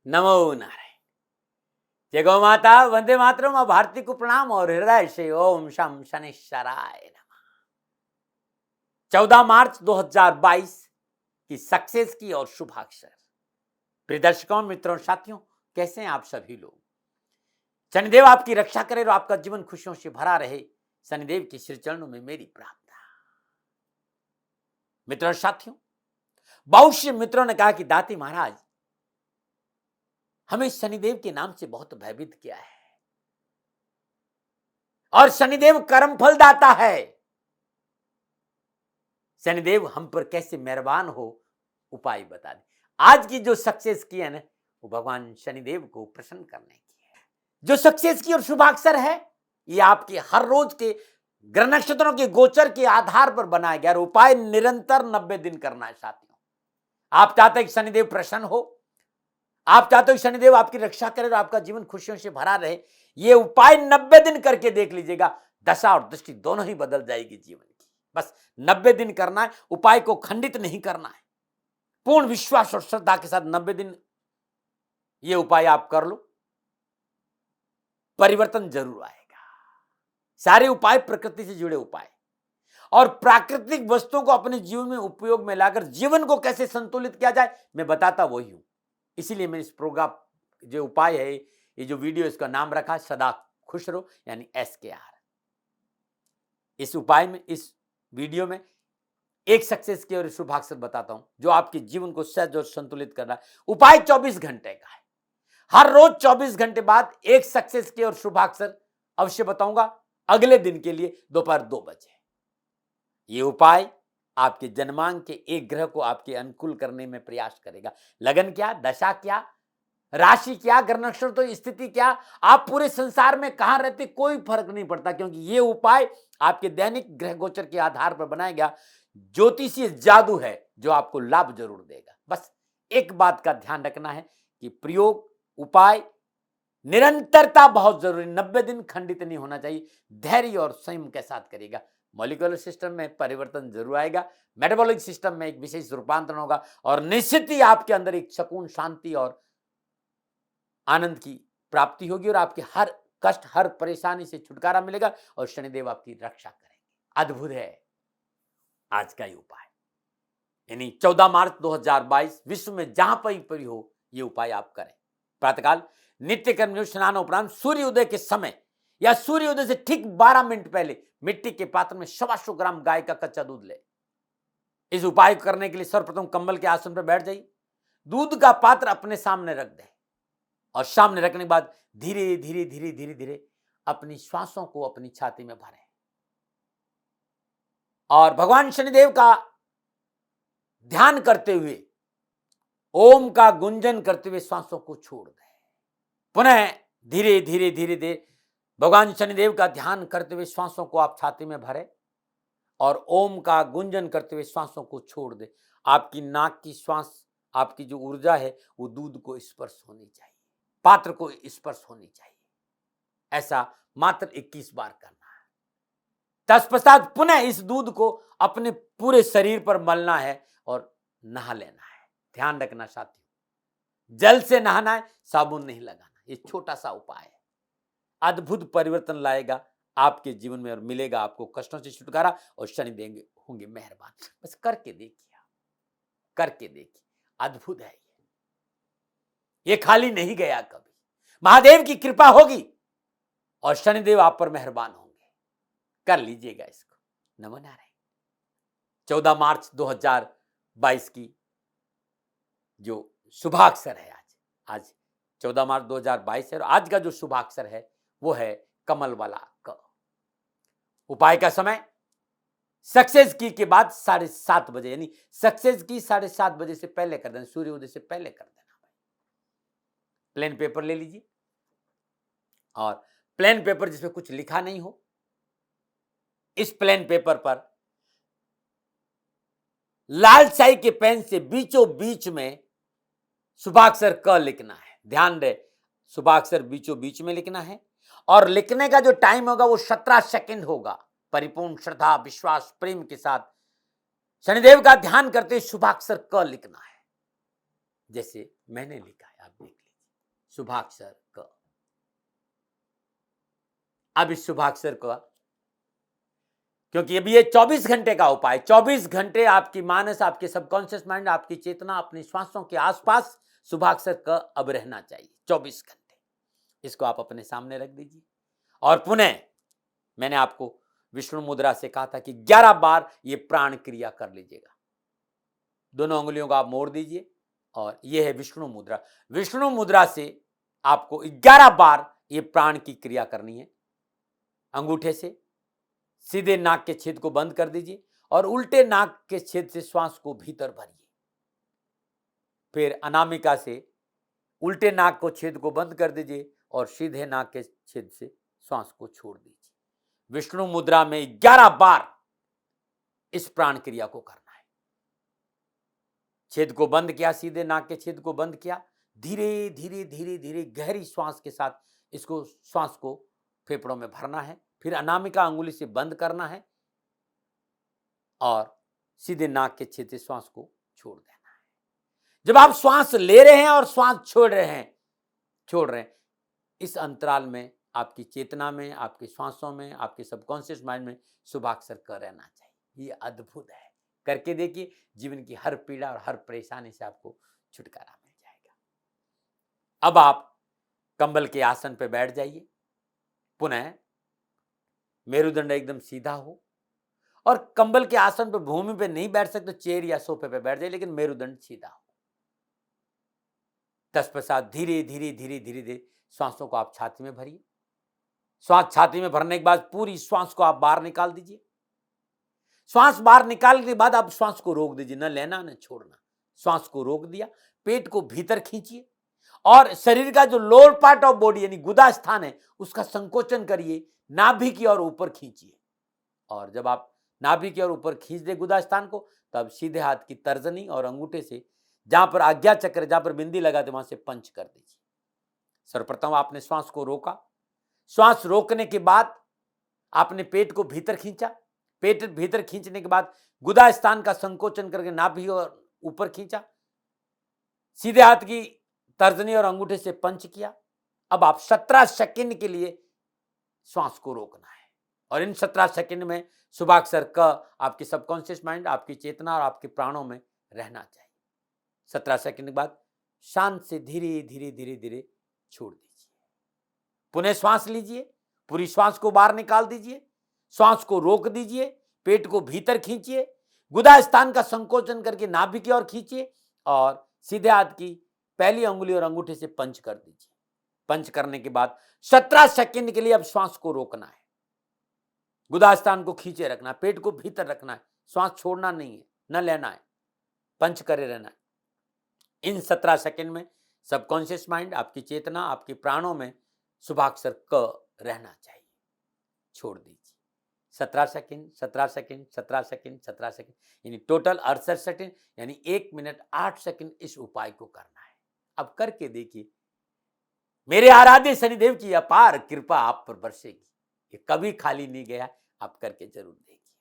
नमो नारायण। जय गौ माता, वंदे मातरम। और भारती को प्रणाम और हृदय से ओम शम शनिश्चराय नमः। 14 मार्च 2022 की सक्सेस की और शुभाक्षर। प्रिय दर्शकों, मित्रों, साथियों, कैसे हैं आप सभी लोग? शनिदेव आपकी रक्षा करे और आपका जीवन खुशियों से भरा रहे, शनिदेव के श्री चरणों में मेरी प्रार्थना। मित्रों साथियों, बहुत से मित्रों ने कहा कि दाती महाराज, हमें शनिदेव के नाम से बहुत भयभीत किया है और शनिदेव कर्म फल दाता है। शनिदेव हम पर कैसे मेहरबान हो, उपाय बता दे। आज की जो सक्सेस की है ना, वो भगवान शनिदेव को प्रसन्न करने की है। जो सक्सेस की और शुभाक्षर है, ये आपके हर रोज के ग्रह नक्षत्रों के गोचर के आधार पर बनाया गया। उपाय निरंतर 90 दिन करना है साथियों। आप चाहते हैं कि शनिदेव प्रसन्न हो, आप चाहते हो शनिदेव आपकी रक्षा करे और आपका जीवन खुशियों से भरा रहे, ये उपाय 90 दिन करके देख लीजिएगा। दशा और दृष्टि दोनों ही बदल जाएगी जीवन की। बस 90 दिन करना है, उपाय को खंडित नहीं करना है। पूर्ण विश्वास और श्रद्धा के साथ 90 दिन ये उपाय आप कर लो, परिवर्तन जरूर आएगा। सारे उपाय प्रकृति से जुड़े उपाय और प्राकृतिक वस्तुओं को अपने जीवन में उपयोग में लाकर जीवन को कैसे संतुलित किया जाए, मैं बताता वही हूं। इसीलिए मैं इस प्रोग्राम जो उपाय है, ये जो वीडियो, इसका नाम रखा सदा खुश रहो, यानी SKR। इस उपाय में, इस वीडियो में एक सक्सेस की और शुभाक्षर बताता हूं जो आपके जीवन को सहज और संतुलित कर रहा है। उपाय 24 घंटे का है। हर रोज 24 घंटे बाद एक सक्सेस की और शुभाक्षर अवश्य बताऊंगा, अगले दिन के लिए दोपहर 2 बजे। ये उपाय आपके जन्मांक के एक ग्रह को आपके अनुकूल करने में प्रयास करेगा। लगन क्या, दशा क्या, राशि क्या, ग्रह नक्षत्र तो स्थिति क्या, आप पूरे संसार में कहां रहते कोई फर्क नहीं पड़ता, क्योंकि ये उपाय आपके दैनिक ग्रह गोचर के आधार पर बनाया गया ज्योतिषीय जादू है जो आपको लाभ जरूर देगा। बस एक बात का ध्यान रखना है कि प्रयोग, उपाय, निरंतरता बहुत जरूरी। 90 दिन खंडित नहीं होना चाहिए। धैर्य और संयम के साथ करेगा। मॉलिक्यूलर सिस्टम में परिवर्तन जरूर आएगा, मेटाबॉलिक सिस्टम में एक विशेष रूपांतरण होगा और निश्चित ही आपके अंदर एक सुकून, शांति और आनंद की प्राप्ति होगी और आपके हर कष्ट, हर परेशानी से छुटकारा मिलेगा और शनिदेव आपकी रक्षा करेंगे। अद्भुत है आज का ये उपाय। यानी 14 मार्च 2022 विश्व में जहां पर हो, ये उपाय आप करें। प्रातःकाल नित्य कर्म स्नान उपरांत सूर्योदय के समय या सूर्योदय से ठीक 12 मिनट पहले मिट्टी के पात्र में 125 ग्राम गाय का कच्चा दूध ले। इस उपाय करने के लिए सर्वप्रथम कंबल के आसन पर बैठ जाइए। दूध का पात्र अपने सामने रख दें और सामने रखने के बाद धीरे धीरे धीरे धीरे धीरे अपनी श्वासों को अपनी छाती में भरें और भगवान शनिदेव का ध्यान करते हुए, ओम का गुंजन करते हुए श्वासों को छोड़ दें। पुनः धीरे धीरे धीरे धीरे भगवान शनिदेव का ध्यान करते हुए श्वासों को आप छाती में भरें और ओम का गुंजन करते हुए श्वासों को छोड़ दें। आपकी नाक की श्वास, आपकी जो ऊर्जा है वो दूध को स्पर्श होनी चाहिए, पात्र को स्पर्श होनी चाहिए। ऐसा मात्र 21 बार करना है। तत्पश्चात पुनः इस दूध को अपने पूरे शरीर पर मलना है और नहा लेना है। ध्यान रखना साथियों, जल से नहाना है, साबुन नहीं लगाना। ये छोटा सा उपाय है, अद्भुत परिवर्तन लाएगा आपके जीवन में और मिलेगा आपको कष्टों से छुटकारा और शनि देंगे होंगे मेहरबान। बस करके देखिए, करके देखिए, अद्भुत है ये खाली नहीं गया कभी। महादेव की कृपा होगी और शनिदेव आप पर मेहरबान होंगे। कर लीजिएगा इसको। नमो नारायण। 14 मार्च 2022 की जो शुभाक्षर है, आज 14 मार्च 2022 है और आज का जो शुभाक्षर है वो है कमल वाला क। उपाय का समय सक्सेस की के बाद 7:30 बजे, यानी सक्सेस की 7:30 बजे से पहले कर देना, सूर्योदय से पहले कर देना। प्लेन पेपर ले लीजिए और प्लेन पेपर जिसमें कुछ लिखा नहीं हो, इस प्लेन पेपर पर लाल स्याही के पेन से बीचों बीच में शुभाक्षर क लिखना है। ध्यान दे, शुभाक्षर बीचों बीच में लिखना है और लिखने का जो टाइम होगा वो 17 सेकंड होगा। परिपूर्ण श्रद्धा, विश्वास, प्रेम के साथ शनिदेव का ध्यान करते शुभाक्षर क लिखना है, जैसे मैंने लिखा है, आप देख लीजिए। शुभाक्षर क। अब इस शुभाक्षर का, क्योंकि अभी ये 24 घंटे का उपाय, 24 घंटे आपकी मानस, आपके सबकॉन्शियस माइंड, आपकी चेतना अपनी श्वासों के आसपास शुभाक्षर क अब रहना चाहिए 24 घंटे। इसको आप अपने सामने रख दीजिए और पुनः मैंने आपको विष्णु मुद्रा से कहा था कि 11 बार ये प्राण क्रिया कर लीजिएगा। दोनों उंगलियों को आप मोड़ दीजिए और ये है विष्णु मुद्रा। विष्णु मुद्रा से आपको 11 बार ये प्राण की क्रिया करनी है। अंगूठे से सीधे नाक के छेद को बंद कर दीजिए और उल्टे नाक के छेद से श्वास को भीतर भरिए। फिर अनामिका से उल्टे नाक को छेद को बंद कर दीजिए और सीधे नाक के छेद से श्वास को छोड़ दीजिए। विष्णु मुद्रा में 11 बार इस प्राण क्रिया को करना है। छेद को बंद किया, सीधे नाक के छेद को बंद किया, धीरे धीरे धीरे धीरे गहरी श्वास के साथ इसको श्वास को फेफड़ों में भरना है। फिर अनामिका अंगुली से बंद करना है और सीधे नाक के छेद से श्वास को छोड़ देना है। जब आप श्वास ले रहे हैं और श्वास छोड़ रहे हैं, इस अंतराल में आपकी चेतना में, आपके श्वासों में, आपके सबकॉन्शियस माइंड में शुभाक्षर क रहना चाहिए। ये अद्भुत है, करके देखिए, जीवन की हर पीड़ा और हर परेशानी से आपको छुटकारा मिल जाएगा। अब आप कंबल के आसन पर बैठ जाइए। पुनः मेरुदंड एकदम सीधा हो और कंबल के आसन पर भूमि पे नहीं बैठ सकते, चेयर या सोफे पे बैठ जाइए, लेकिन मेरुदंड सीधा हो। तत्पश्चात धीरे धीरे धीरे धीरे धीरे श्वासों को आप छाती में भरिए। श्वास छाती में भरने के बाद पूरी श्वास को आप बाहर निकाल दीजिए। श्वास बाहर निकालने के बाद आप श्वास को रोक दीजिए, न लेना न छोड़ना। श्वास को रोक दिया, पेट को भीतर खींचिए और शरीर का जो लोअर पार्ट ऑफ बॉडी यानी गुदा स्थान है उसका संकोचन करिए, नाभि की ओर ऊपर खींचिए। और जब आप नाभि की ओर ऊपर खींच दे गुदा स्थान को, तब सीधे हाथ की तर्जनी और अंगूठे से जहां पर आज्ञा चक्र, जहां पर बिंदी लगाते वहां से पंच कर दीजिए। सर्वप्रथम आपने श्वास को रोका। श्वास रोकने के बाद आपने पेट को भीतर खींचा। पेट भीतर खींचने के बाद गुदा स्थान का संकोचन करके नाभि और ऊपर खींचा। सीधे हाथ की तर्जनी और अंगूठे से पंच किया। अब आप 17 सेकंड के लिए श्वास को रोकना है और इन 17 सेकंड में शुभाक्षर क आपकी सबकॉन्शियस माइंड, आपकी चेतना और आपके प्राणों में रहना चाहिए। 17 सेकंड के बाद शांत से धीरे धीरे धीरे धीरे छोड़ दीजिए। पुनः श्वास लीजिए, पूरी श्वास को बाहर निकाल दीजिए। श्वास को रोक दीजिए, पेट को भीतर खींचिए, गुदा स्थान का संकोचन करके नाभि की ओर खींचिए और सीधे हाथ की पहली अंगुली और अंगूठे से पंच कर दीजिए। पंच करने के बाद 17 सेकंड के लिए अब श्वास को रोकना है। गुदा स्थान को खींचे रखना, पेट को भीतर रखना है, श्वास छोड़ना नहीं है, न लेना है, पंच करे रहना है। इन 17 सेकंड में सबकॉन्शियस माइंड, आपकी चेतना, आपके प्राणों में शुभाक्षर क रहना चाहिए। छोड़ दीजिए। 17 सेकंड, 17 सेकंड, 17 सेकंड, 17 सेकंड, यानी टोटल 68 सेकंड, यानी 1 मिनट 8 सेकंड इस उपाय को करना है। अब करके देखिए, मेरे आराध्य शनिदेव की अपार कृपा आप पर बरसेगी। ये कभी खाली नहीं गया, आप करके जरूर देखिए,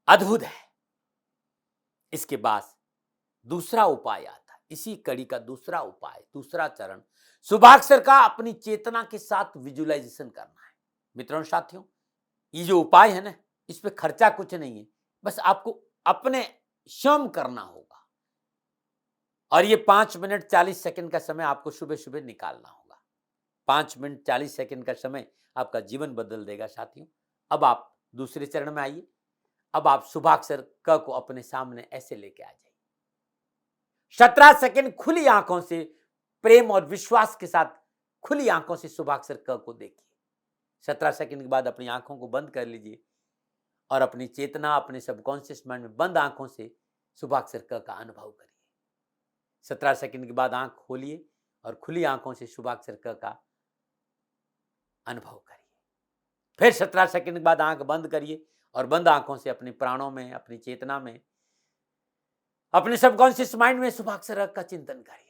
अद्भुत है। इसके बाद दूसरा उपाय आता है, इसी कड़ी का दूसरा उपाय, दूसरा चरण, शुभाक्षर का अपनी चेतना के साथ विजुअलाइजेशन करना है। मित्रों साथियों, ये जो उपाय है ना, इस पे खर्चा कुछ नहीं है, बस आपको अपने स्वयं करना होगा। और ये 5 मिनट 40 सेकंड का समय आपको सुबह सुबह निकालना होगा। 5 मिनट 40 सेकंड का समय आपका जीवन बदल देगा साथियों। अब आप दूसरे चरण में आइए। अब आप शुभाक्षर क को अपने सामने ऐसे लेके आ जाइए। 17 सेकंड खुली आंखों से, प्रेम और विश्वास के साथ खुली आंखों से शुभाक्षर क को देखिए। 17 सेकंड के बाद अपनी आंखों को बंद कर लीजिए और अपनी चेतना, अपने सबकॉन्शियस माइंड में बंद आंखों से शुभाक्षर क का अनुभव करिए। 17 सेकंड के बाद आंख खोलिए और खुली आंखों से शुभाक्षर क का अनुभव करिए। फिर 17 सेकंड के बाद आंख बंद करिए और बंद आंखों से अपने प्राणों में, अपनी चेतना में, अपने सबकॉन्शियस माइंड में शुभाक्षर का चिंतन करिए।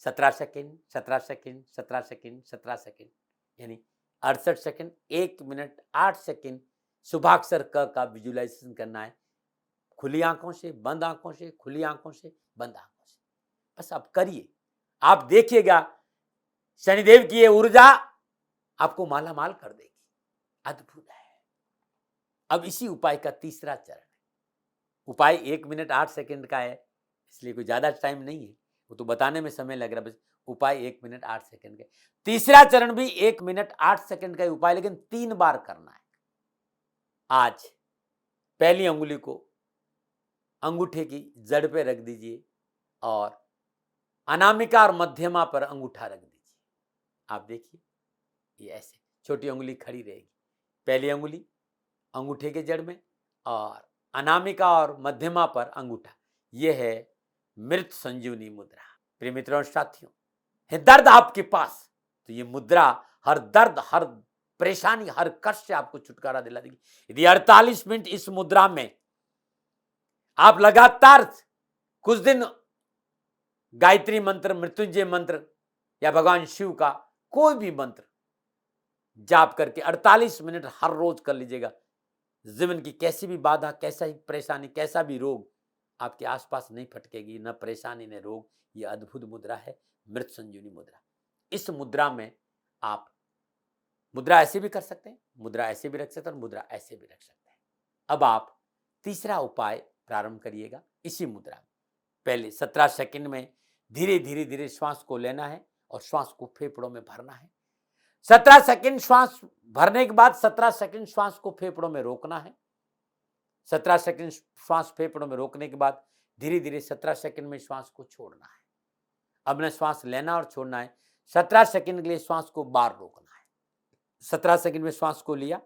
17 सेकंड, 17 सेकंड, 17 सेकंड, 17 सेकंड, यानी 68 सेकंड, 1 मिनट 8 सेकंड शुभाक्षर क का विजुअलाइजेशन करना है। खुली आंखों से, बंद आंखों से, खुली आंखों से, बंद आंखों से। बस आप करिए, आप देखिएगा शनिदेव की ये ऊर्जा आपको माला माल कर देगी। अद्भुत है। अब इसी उपाय का तीसरा चरण है। उपाय 1 मिनट 8 सेकंड का है, इसलिए कोई ज्यादा टाइम नहीं है, वो तो बताने में समय लग रहा है, बस उपाय 1 मिनट 8 सेकंड का। तीसरा चरण भी 1 मिनट 8 सेकंड का उपाय, लेकिन 3 बार करना है। आज पहली अंगुली को अंगूठे की जड़ पे रख दीजिए और अनामिका और मध्यमा पर अंगूठा रख दीजिए। आप देखिए ये ऐसे छोटी अंगुली खड़ी रहेगी, पहली अंगुली अंगूठे के जड़ में और अनामिका और मध्यमा पर अंगूठा। यह है मृत संजीवनी मुद्रा। प्रिय मित्रों और साथियों, है दर्द आपके पास तो ये मुद्रा हर दर्द, हर परेशानी, हर कष्ट से आपको छुटकारा दिला देगी। यदि 48 मिनट इस मुद्रा में आप लगातार कुछ दिन गायत्री मंत्र, मृत्युंजय मंत्र या भगवान शिव का कोई भी मंत्र जाप करके 48 मिनट हर रोज कर लीजिएगा, जीवन की कैसी भी बाधा, कैसा ही परेशानी, कैसा भी रोग आपके आसपास नहीं फटकेगी, न परेशानी न रोग। ये अद्भुत मुद्रा है मृत संजीवनी मुद्रा। इस मुद्रा में आप मुद्रा ऐसे भी कर सकते हैं, मुद्रा ऐसे भी रख सकते हैं और मुद्रा ऐसे भी रख सकते हैं। अब आप तीसरा उपाय प्रारंभ करिएगा इसी मुद्रा में। पहले 17 सेकंड में धीरे धीरे धीरे श्वास को लेना है और श्वास को फेफड़ों में भरना है। 17 सेकंड श्वास भरने के बाद 17 सेकंड श्वास को फेफड़ों में रोकना है। 17 सेकंड श्वास फेफड़ों में रोकने के बाद धीरे धीरे 17 सेकंड में श्वास को छोड़ना है। अब न श्वास लेना और छोड़ना है। 17 सेकंड के लिए श्वास को बार रोकना है। 17 सेकंड में श्वास को लिया,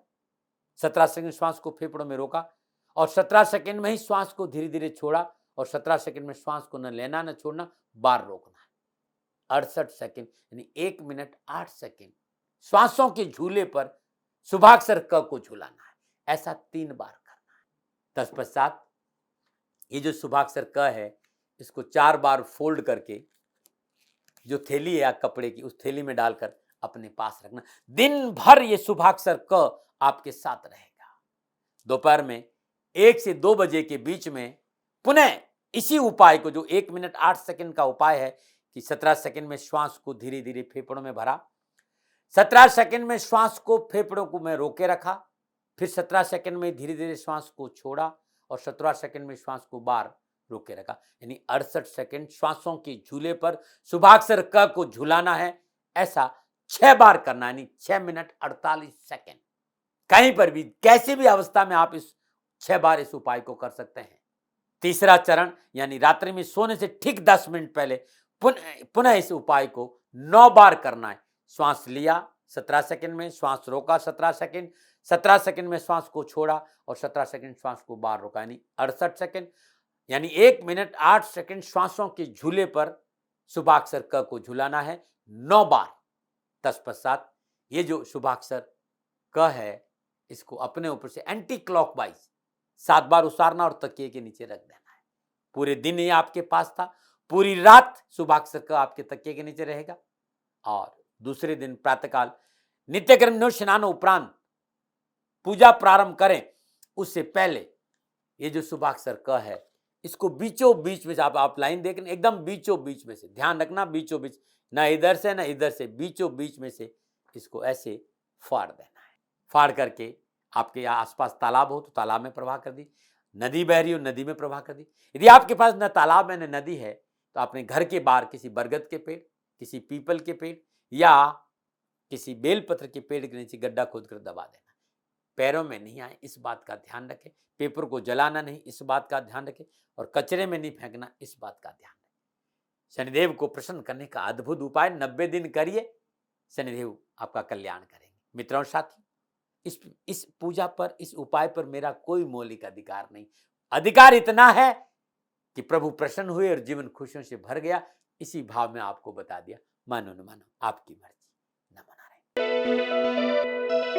17 सेकंड श्वास को फेफड़ों में रोका और 17 सेकंड में ही श्वास को धीरे धीरे छोड़ा और 17 सेकंड में श्वास को न लेना न छोड़ना, बार रोकना है। 68 सेकंड यानी 1 मिनट 8 सेकंड श्वासों के झूले पर शुभाक्षर क को झूलाना है। ऐसा 3 बार करना है। तत्पश्चात ये जो शुभाक्षर क है इसको 4 बार फोल्ड करके जो थैली है या कपड़े की उस थैली में डालकर अपने पास रखना। दिन भर ये शुभाक्षर क आपके साथ रहेगा। दोपहर में 1 से 2 बजे के बीच में पुनः इसी उपाय को, जो 1 मिनट 8 सेकंड का उपाय है कि 17 सेकंड में श्वास को धीरे धीरे फेफड़ों में भरा, 17 सेकंड में श्वास को फेफड़ों को में रोके रखा, फिर 17 सेकंड में धीरे धीरे श्वास को छोड़ा और 17 सेकंड में श्वास को बार रोके रखा। यानी 68 सेकंड श्वासों के झूले पर शुभाक्षर क को झूलाना है। ऐसा 6 बार करना है, यानी 6 मिनट 48 सेकंड। कहीं पर भी कैसी भी अवस्था में आप इस 6 बार इस उपाय को कर सकते हैं। तीसरा चरण यानी रात्रि में सोने से ठीक 10 मिनट पहले पुनः इस उपाय को 9 बार करना है। श्वास लिया 17 सेकंड में, श्वास रोका 17 सेकंड, 17 सेकंड में श्वास को छोड़ा और 17 सेकंड श्वास को बाहर रोका, यानी 68 सेकंड। यानी 1 मिनट 8 सेकंड श्वासों के झूले पर शुभाक्षर क को झूलाना है 9 बार। तत्पश्चात ये जो शुभाक्षर क है इसको अपने ऊपर से एंटी क्लॉकवाइज 7 बार उसारना और तकिए के नीचे रख देना है। पूरे दिन ये आपके पास था, पूरी रात शुभाक्षर क आपके तकिए के नीचे रहेगा और दूसरे दिन प्रातःकाल नित्यक्रम स्नान उपरांत पूजा प्रारंभ करें उससे पहले ये जो शुभाक्षर क है इसको बीचों बीच में से आप लाइन देखें, एकदम बीचों बीच में से, ध्यान रखना बीचों बीच, ना इधर से ना इधर से, बीचों बीच में से इसको ऐसे फाड़ देना है। फाड़ करके आपके आसपास तालाब हो तो तालाब में प्रवाह कर दी, नदी बह रही हो नदी में प्रवाह कर दी। यदि आपके पास न तालाब है न नदी है तो अपने घर के बाहर किसी बरगद के पेड़, किसी पीपल के पेड़ या किसी बेलपत्र के पेड़ के नीचे गड्ढा खोद कर दबा देना। पैरों में नहीं आए इस बात का ध्यान रखें, पेपर को जलाना नहीं इस बात का ध्यान रखें और कचरे में नहीं फेंकना इस बात का ध्यान रखें। शनिदेव को प्रसन्न करने का अद्भुत उपाय 90 दिन करिए, शनिदेव आपका कल्याण करेंगे। मित्रों साथियों, इस पूजा पर, इस उपाय पर मेरा कोई मौलिक अधिकार नहीं, अधिकार इतना है कि प्रभु प्रसन्न हुए और जीवन खुशियों से भर गया। इसी भाव में आपको बता दिया, मानो न मानो आपकी मर्जी, न मना रहे।